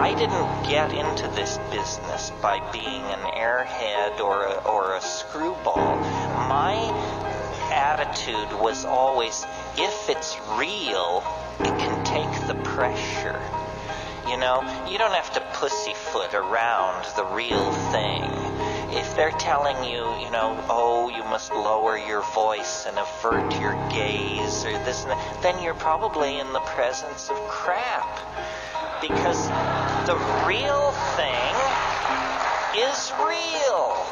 I didn't get into this business by being an airhead or a screwball. My attitude was always, if it's real, it can take the pressure. You know, you don't have to pussyfoot around the real thing. If they're telling you, you know, oh, you must lower your voice and avert your gaze or this and that, then you're probably in the presence of crap. Because the real thing is real.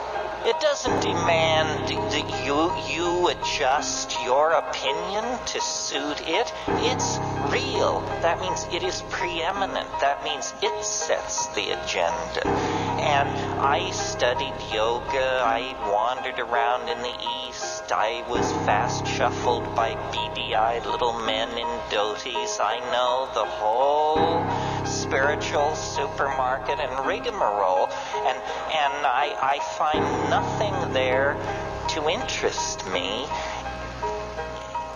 It doesn't demand that you adjust your opinion to suit it. It's real. That means it is preeminent. That means it sets the agenda. And I studied yoga. I wandered around in the East. I was fast shuffled by beady-eyed little men in dhotis. I know the whole spiritual supermarket and rigmarole. And I find nothing there to interest me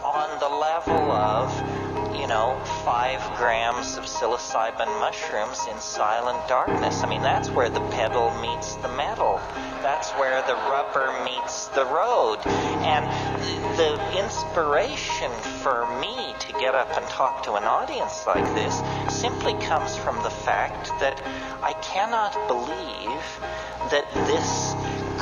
on the level of, 5 grams of psilocybin mushrooms in silent darkness. I mean, that's where the pedal meets the metal. That's where the rubber meets the road. And the inspiration for me to get up and talk to an audience like this simply comes from the fact that I cannot believe that this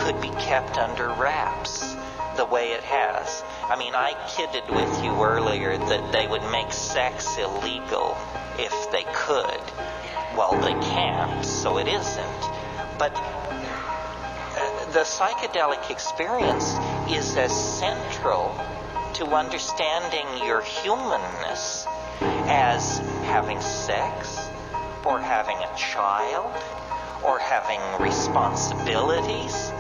could be kept under wraps the way it has. I mean, I kidded with you earlier that they would make sex illegal if they could. Well, they can't, so it isn't. But the psychedelic experience is as central to understanding your humanness as having sex, or having a child, or having responsibilities,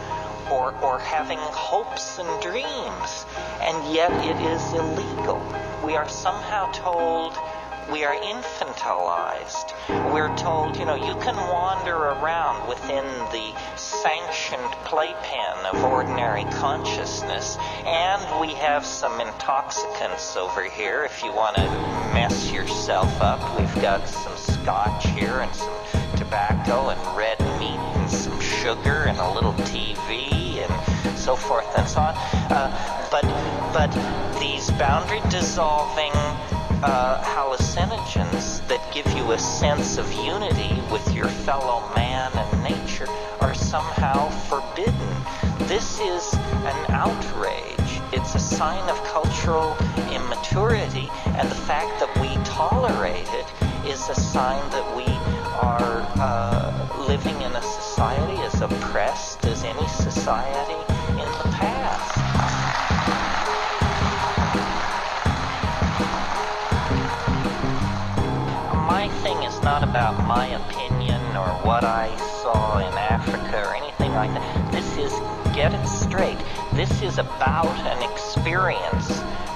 or having hopes and dreams, and yet it is illegal. We are somehow told we are infantilized. We're told, you can wander around within the sanctioned playpen of ordinary consciousness, and we have some intoxicants over here if you want to mess yourself up. We've got some scotch here and some tobacco and red meat and some sugar and a little TV and so forth and so on. But these boundary dissolving hallucinogens that give you a sense of unity with your fellow man and nature are somehow forbidden. This is an outrage. It's a sign of cultural immaturity, and the fact that we tolerate it is a sign that we are living in a society as oppressed as any society in the past. My thing is not about my opinion or what I saw in Africa or anything like that. This is, get it straight, this is about an experience,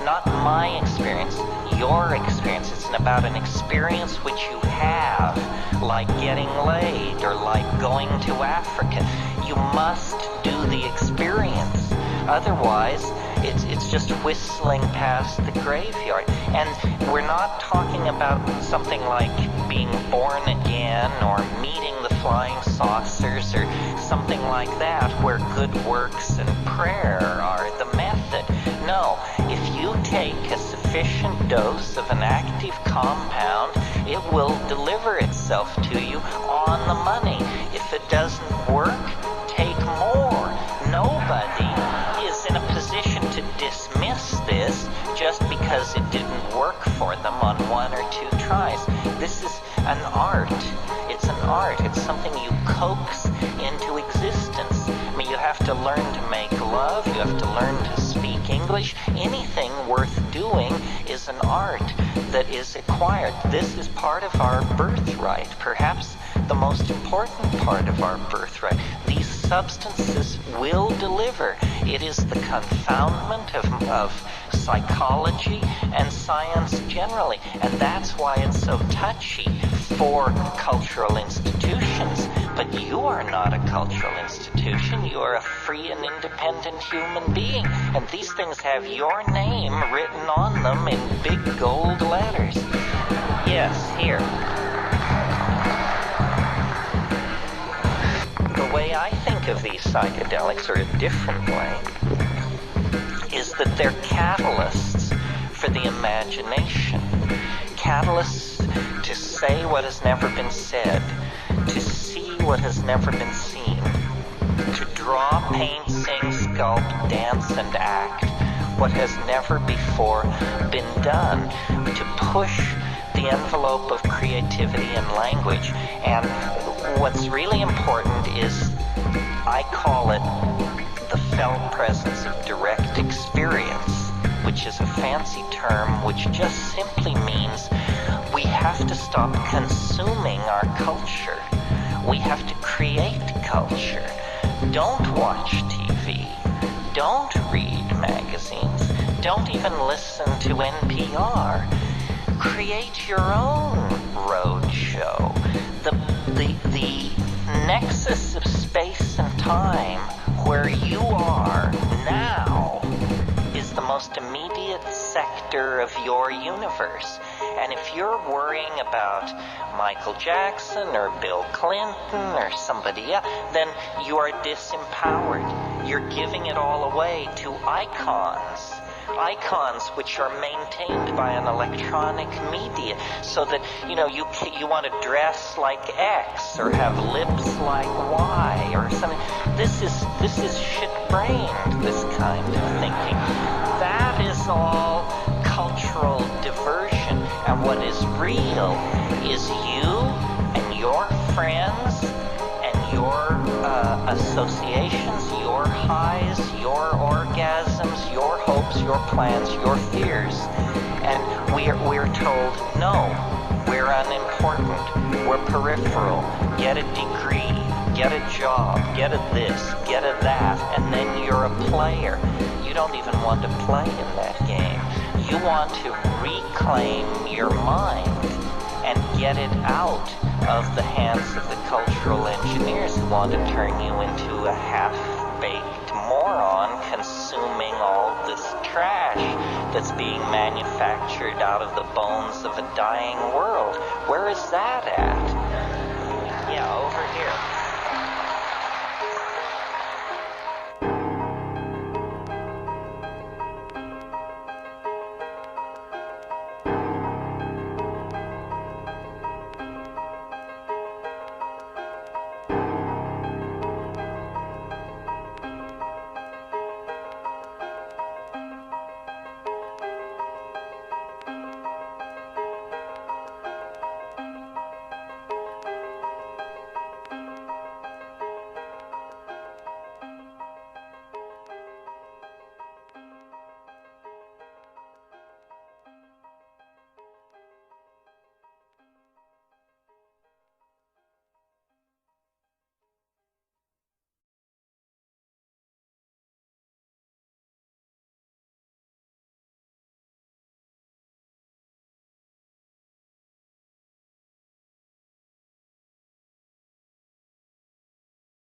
not my experience, your experience. It's about an experience which you have, like getting laid or like going to Africa. You must do the experience. Otherwise, it's just whistling past the graveyard. And we're not talking about something like being born again or meeting the flying saucers or something like that, where good works and prayer are the method. No, if you take a sufficient dose of an active compound, it will deliver itself to you on the money. If it doesn't work, take more. Nobody is in a position to dismiss this just because it didn't work for them on 1 or 2 tries. This is an art. It's an art. It's something you coax into existence. I mean, you have to learn to make love. You have to learn to speak English. Anything worth doing is an art that is acquired. This is part of our birthright, perhaps the most important part of our birthright. These substances will deliver. It is the confoundment of psychology and science generally, and that's why it's so touchy for cultural institutions. But you are not a cultural institution. You are a free and independent human being, and these things have your name written on them in big gold letters. Yes, here. way I think of these psychedelics, or a different way, is that they're catalysts for the imagination. Catalysts to say what has never been said, to see what has never been seen, to draw, paint, sing, sculpt, dance, and act what has never before been done, to push the envelope of creativity and language. And what's really important is, I call it the felt presence of direct experience, which is a fancy term which just simply means we have to stop consuming our culture. We have to create culture. Don't watch TV. Don't read magazines. Don't even listen to NPR. Create your own road show. The nexus of space and time where you are now is the most immediate sector of your universe. And if you're worrying about Michael Jackson or Bill Clinton or somebody else, then you are disempowered. You're giving it all away to icons. Icons which are maintained by an electronic media, so that you want to dress like X or have lips like Y or something. This is shit-brained, this kind of thinking. That is all cultural diversion, and what is real is you and your friends and your associations, your highs, your orgasms, your hopes, your plans, your fears. And we're told, no, we're unimportant, we're peripheral, get a degree, get a job, get a this, get a that, and then you're a player. You don't even want to play in that game. You want to reclaim your mind and get it out of the hands of the cultural engineers who want to turn you into a half-baked moron consuming all this trash that's being manufactured out of the bones of a dying world. Where is that at? Yeah, over here.